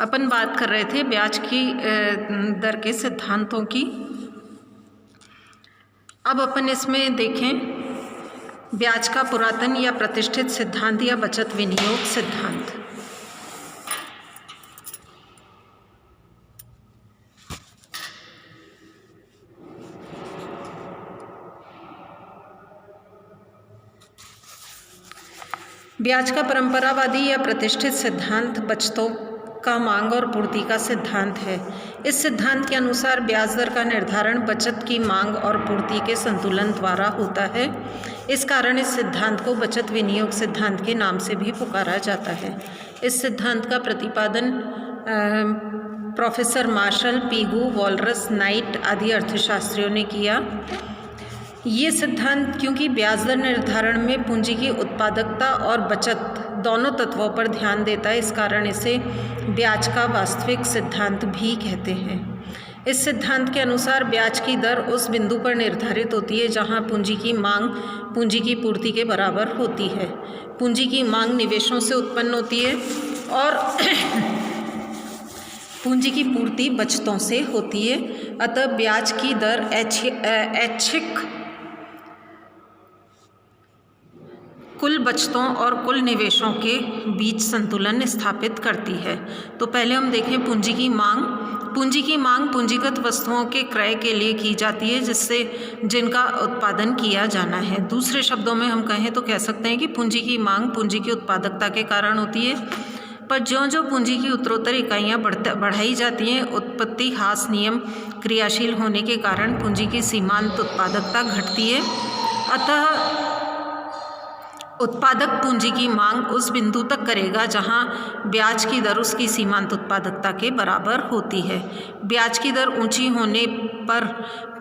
अपन बात कर रहे थे ब्याज की दर के सिद्धांतों की। अब अपन इसमें देखें ब्याज का पुरातन या प्रतिष्ठित सिद्धांत या बचत विनियोग सिद्धांत। ब्याज का परंपरावादी या प्रतिष्ठित सिद्धांत बचतों का मांग और पूर्ति का सिद्धांत है। इस सिद्धांत के अनुसार ब्याज दर का निर्धारण बचत की मांग और पूर्ति के संतुलन द्वारा होता है। इस कारण इस सिद्धांत को बचत विनियोग सिद्धांत के नाम से भी पुकारा जाता है। इस सिद्धांत का प्रतिपादन professor Marshall, Pigou, Walras, Knight आदि अर्थशास्त्रियों ने किया। ये सिद्धांत क्योंकि ब्याज दर निर्धारण में पूंजी की उत्पादकता और बचत दोनों तत्वों पर ध्यान देता है, इस कारण इसे ब्याज का वास्तविक सिद्धांत भी कहते हैं। इस सिद्धांत के अनुसार ब्याज की दर उस बिंदु पर निर्धारित होती है जहां पूंजी की मांग पूंजी की पूर्ति के बराबर होती है। पूंजी की मांग निवेशों से उत्पन्न होती है और पूंजी की पूर्ति बचतों से होती है। अतः ब्याज की दर ऐच्छिक कुल बचतों और कुल निवेशों के बीच संतुलन स्थापित करती है। तो पहले हम देखें पूंजी की मांग। पूंजी की मांग पूंजीगत वस्तुओं के क्रय के लिए की जाती है जिनका उत्पादन किया जाना है। दूसरे शब्दों में हम कहें तो कह सकते हैं कि पूंजी की मांग पूंजी की उत्पादकता के कारण होती है, पर ज्यों-ज्यों पूंजी की उत्तरोत्तर इकाइयाँ बढ़ाई जाती हैं, उत्पत्ति ह्रास नियम क्रियाशील होने के कारण पूंजी की सीमांत उत्पादकता घटती है। अतः उत्पादक पूंजी की मांग उस बिंदु तक करेगा जहां ब्याज की दर उसकी सीमांत उत्पादकता के बराबर होती है। ब्याज की दर ऊंची होने पर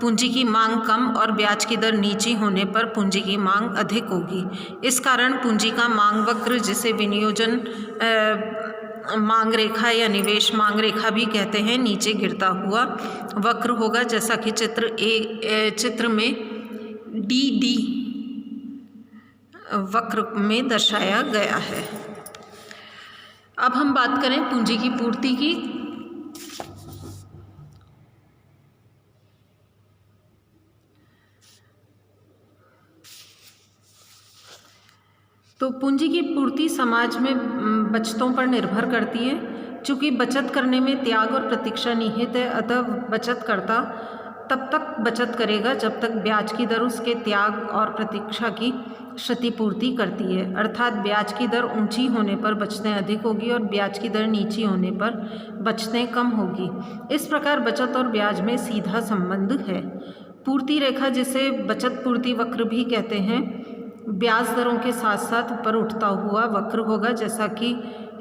पूंजी की मांग कम और ब्याज की दर नीची होने पर पूंजी की मांग अधिक होगी। इस कारण पूंजी का मांग वक्र, जिसे विनियोजन मांग रेखा या निवेश मांग रेखा भी कहते हैं, नीचे गिरता हुआ वक्र होगा, जैसा कि चित्र में डी वक्र में दर्शाया गया है। अब हम बात करें पूंजी की पूर्ति की। तो पूंजी की पूर्ति समाज में बचतों पर निर्भर करती है। चूँकि बचत करने में त्याग और प्रतीक्षा निहित है, अतः बचत करता तब तक बचत करेगा जब तक ब्याज की दर उसके त्याग और प्रतीक्षा की क्षतिपूर्ति करती है। अर्थात ब्याज की दर ऊंची होने पर बचतें अधिक होगी और ब्याज की दर नीची होने पर बचतें कम होगी। इस प्रकार बचत और ब्याज में सीधा संबंध है। पूर्ति रेखा, जिसे बचत पूर्ति वक्र भी कहते हैं, ब्याज दरों के साथ साथ ऊपर उठता हुआ वक्र होगा, जैसा कि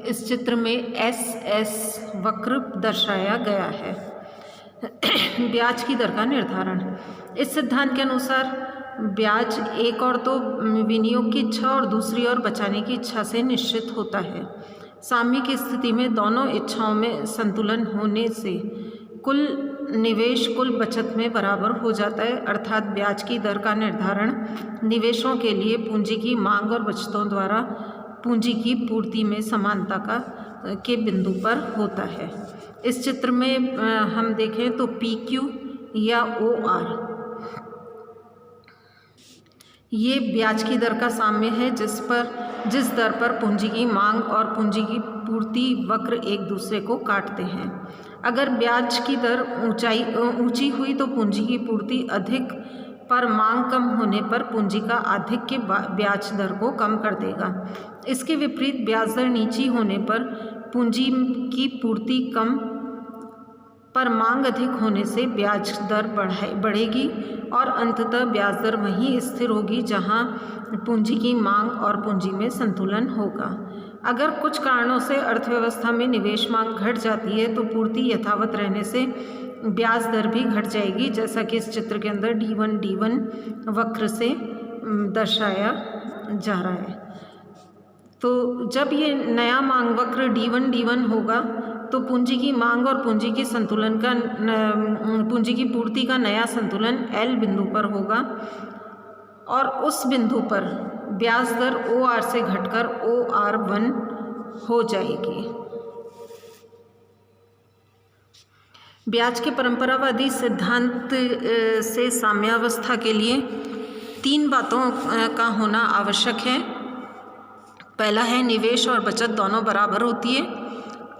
इस चित्र में एस वक्र दर्शाया गया है। ब्याज की दर का निर्धारण। इस सिद्धांत के अनुसार ब्याज एक और तो विनियोग की इच्छा और दूसरी ओर बचाने की इच्छा से निश्चित होता है। साम्य की स्थिति में दोनों इच्छाओं में संतुलन होने से कुल निवेश कुल बचत में बराबर हो जाता है। अर्थात ब्याज की दर का निर्धारण निवेशों के लिए पूंजी की मांग और बचतों द्वारा पूंजी की पूर्ति में समानता के बिंदु पर होता है। इस चित्र में हम देखें तो PQ या OR ये ब्याज की दर का साम्य है, जिस दर पर पूंजी की मांग और पूंजी की पूर्ति वक्र एक दूसरे को काटते हैं। अगर ब्याज की दर ऊंची हुई तो पूंजी की पूर्ति अधिक, पर मांग कम होने पर पूंजी का आधिक्य ब्याज दर को कम कर देगा। इसके विपरीत ब्याज दर नीची होने पर पूंजी की पूर्ति कम पर मांग अधिक होने से ब्याज दर बढ़ेगी और अंततः ब्याज दर वहीं स्थिर होगी जहां पूंजी की मांग और पूंजी में संतुलन होगा। अगर कुछ कारणों से अर्थव्यवस्था में निवेश मांग घट जाती है तो पूर्ति यथावत रहने से ब्याज दर भी घट जाएगी, जैसा कि इस चित्र के अंदर D1 वक्र से दर्शाया जा रहा है। तो जब ये नया मांग वक्र D1 होगा तो पूंजी की मांग और पूंजी की पूर्ति का नया संतुलन L बिंदु पर होगा और उस बिंदु पर ब्याज दर OR से घटकर OR1 हो जाएगी। ब्याज के परंपरावादी सिद्धांत से साम्यावस्था के लिए 3 बातों का होना आवश्यक है। पहला है निवेश और बचत दोनों बराबर होती है,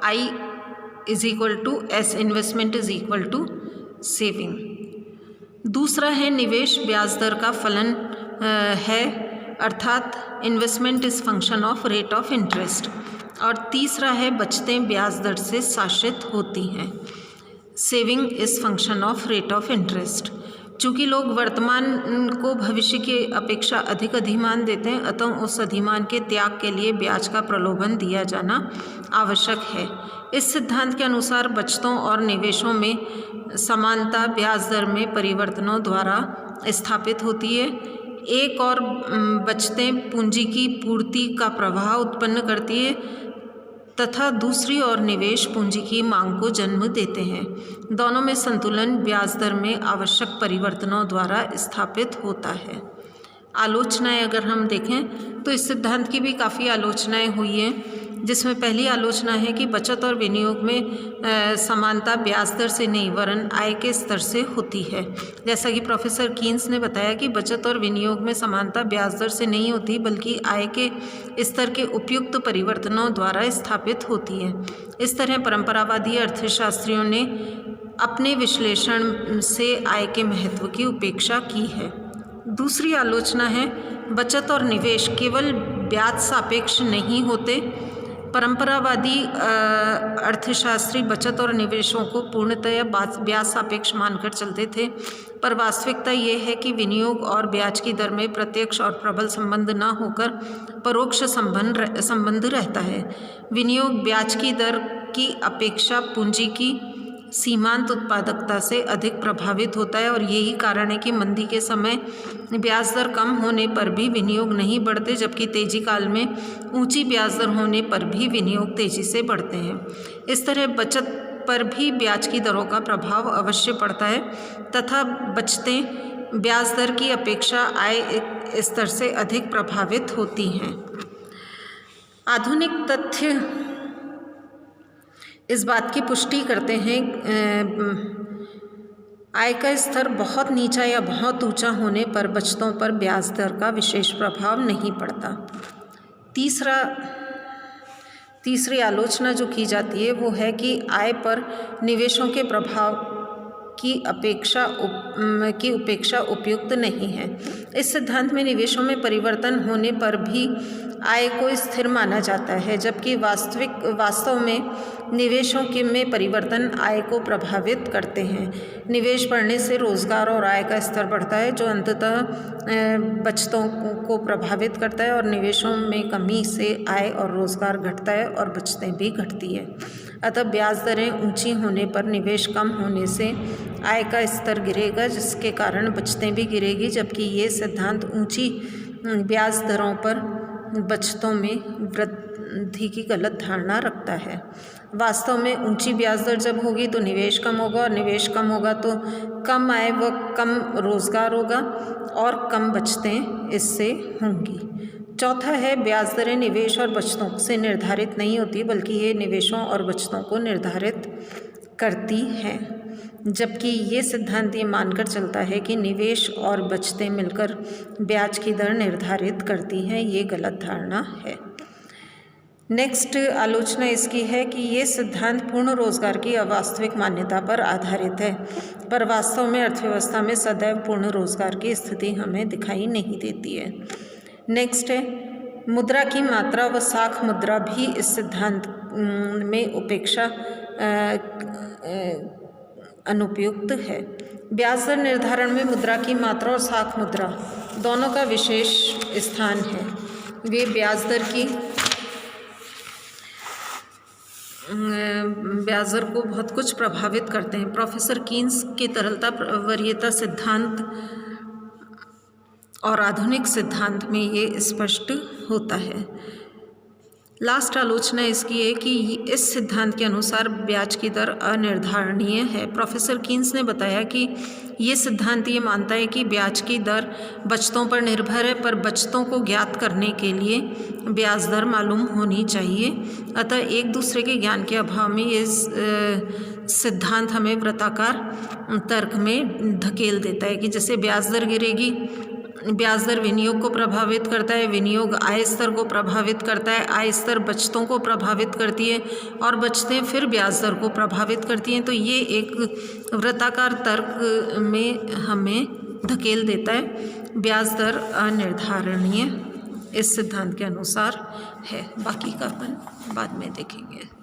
I = S, इन्वेस्टमेंट = सेविंग। दूसरा है निवेश ब्याज दर का फलन है, अर्थात investment is function of rate of interest. और तीसरा है बचतें ब्याज दर से शासित होती हैं, saving is function of rate of interest. चूँकि लोग वर्तमान को भविष्य की अपेक्षा अधिक अधिमान देते हैं, अतः उस अधिमान के त्याग के लिए ब्याज का प्रलोभन दिया जाना आवश्यक है। इस सिद्धांत के अनुसार बचतों और निवेशों में समानता ब्याज दर में परिवर्तनों द्वारा स्थापित होती है। एक और बचतें पूंजी की पूर्ति का प्रवाह उत्पन्न करती है तथा दूसरी ओर निवेश पूंजी की मांग को जन्म देते हैं। दोनों में संतुलन ब्याज दर में आवश्यक परिवर्तनों द्वारा स्थापित होता है। आलोचनाएं अगर हम देखें तो इस सिद्धांत की भी काफ़ी आलोचनाएं हुई हैं, जिसमें पहली आलोचना है कि बचत और विनियोग में समानता ब्याज दर से नहीं वरन आय के स्तर से होती है। जैसा कि प्रोफेसर कीन्स ने बताया कि बचत और विनियोग में समानता ब्याज दर से नहीं होती बल्कि आय के स्तर के उपयुक्त परिवर्तनों द्वारा स्थापित होती है। इस तरह परंपरावादी अर्थशास्त्रियों ने अपने विश्लेषण से आय के महत्व की उपेक्षा की है। दूसरी आलोचना है बचत और निवेश केवल ब्याज सापेक्ष नहीं होते। परंपरावादी अर्थशास्त्री बचत और निवेशों को पूर्णतः ब्याज सापेक्ष मानकर चलते थे, पर वास्तविकता ये है कि विनियोग और ब्याज की दर में प्रत्यक्ष और प्रबल संबंध न होकर परोक्ष संबंध रहता है। विनियोग ब्याज की दर की अपेक्षा पूंजी की सीमांत उत्पादकता से अधिक प्रभावित होता है और यही कारण है कि मंदी के समय ब्याज दर कम होने पर भी विनियोग नहीं बढ़ते, जबकि तेजी काल में ऊंची ब्याज दर होने पर भी विनियोग तेजी से बढ़ते हैं। इस तरह बचत पर भी ब्याज की दरों का प्रभाव अवश्य पड़ता है तथा बचतें ब्याज दर की अपेक्षा आय स्तर से अधिक प्रभावित होती हैं। आधुनिक तथ्य इस बात की पुष्टि करते हैं आय का स्तर बहुत नीचा या बहुत ऊंचा होने पर बचतों पर ब्याज दर का विशेष प्रभाव नहीं पड़ता। तीसरी आलोचना जो की जाती है वो है कि आय पर निवेशों के प्रभाव की उपेक्षा उपयुक्त नहीं है। इस सिद्धांत में निवेशों में परिवर्तन होने पर भी आय को स्थिर माना जाता है, जबकि वास्तव में निवेशों में परिवर्तन आय को प्रभावित करते हैं। निवेश बढ़ने से रोजगार और आय का स्तर बढ़ता है, जो अंततः बचतों को प्रभावित करता है, और निवेशों में कमी से आय और रोजगार घटता है और बचतें भी घटती है। अतः ब्याज दरें ऊंची होने पर निवेश कम होने से आय का स्तर गिरेगा, जिसके कारण बचतें भी गिरेगी, जबकि ये सिद्धांत ऊंची ब्याज दरों पर बचतों में वृद्धि की गलत धारणा रखता है। वास्तव में ऊंची ब्याज दर जब होगी तो निवेश कम होगा, और निवेश कम होगा तो कम आय व कम रोजगार होगा और कम बचतें इससे होंगी। चौथा है ब्याज दरें निवेश और बचतों से निर्धारित नहीं होती, बल्कि ये निवेशों और बचतों को निर्धारित करती हैं, जबकि ये सिद्धांत ये मानकर चलता है कि निवेश और बचतें मिलकर ब्याज की दर निर्धारित करती हैं। ये गलत धारणा है। नेक्स्ट आलोचना इसकी है कि ये सिद्धांत पूर्ण रोजगार की अवास्तविक मान्यता पर आधारित है, पर वास्तव में अर्थव्यवस्था में सदैव पूर्ण रोजगार की स्थिति हमें दिखाई नहीं देती है। नेक्स्ट है मुद्रा की मात्रा व साख मुद्रा भी इस सिद्धांत में उपेक्षा अनुपयुक्त है। ब्याज दर निर्धारण में मुद्रा की मात्रा और साख मुद्रा दोनों का विशेष स्थान है। वे ब्याज दर को बहुत कुछ प्रभावित करते हैं। प्रोफेसर कीन्स के तरलता वरीयता सिद्धांत और आधुनिक सिद्धांत में ये स्पष्ट होता है। लास्ट आलोचना इसकी है कि इस सिद्धांत के अनुसार ब्याज की दर अनिर्धारणीय है। प्रोफेसर कीन्स ने बताया कि ये सिद्धांत ये मानता है कि ब्याज की दर बचतों पर निर्भर है, पर बचतों को ज्ञात करने के लिए ब्याज दर मालूम होनी चाहिए। अतः एक दूसरे के ज्ञान के अभाव में ये सिद्धांत हमें वृत्ताकार तर्क में धकेल देता है कि जैसे ब्याज दर गिरेगी, ब्याज दर विनियोग को प्रभावित करता है, विनियोग आय स्तर को प्रभावित करता है, आय स्तर बचतों को प्रभावित करती है और बचतें फिर ब्याज दर को प्रभावित करती हैं। तो ये एक वृत्ताकार तर्क में हमें धकेल देता है। ब्याज दर अनिर्धारणीय इस सिद्धांत के अनुसार है। बाकी का अपन बाद में देखेंगे।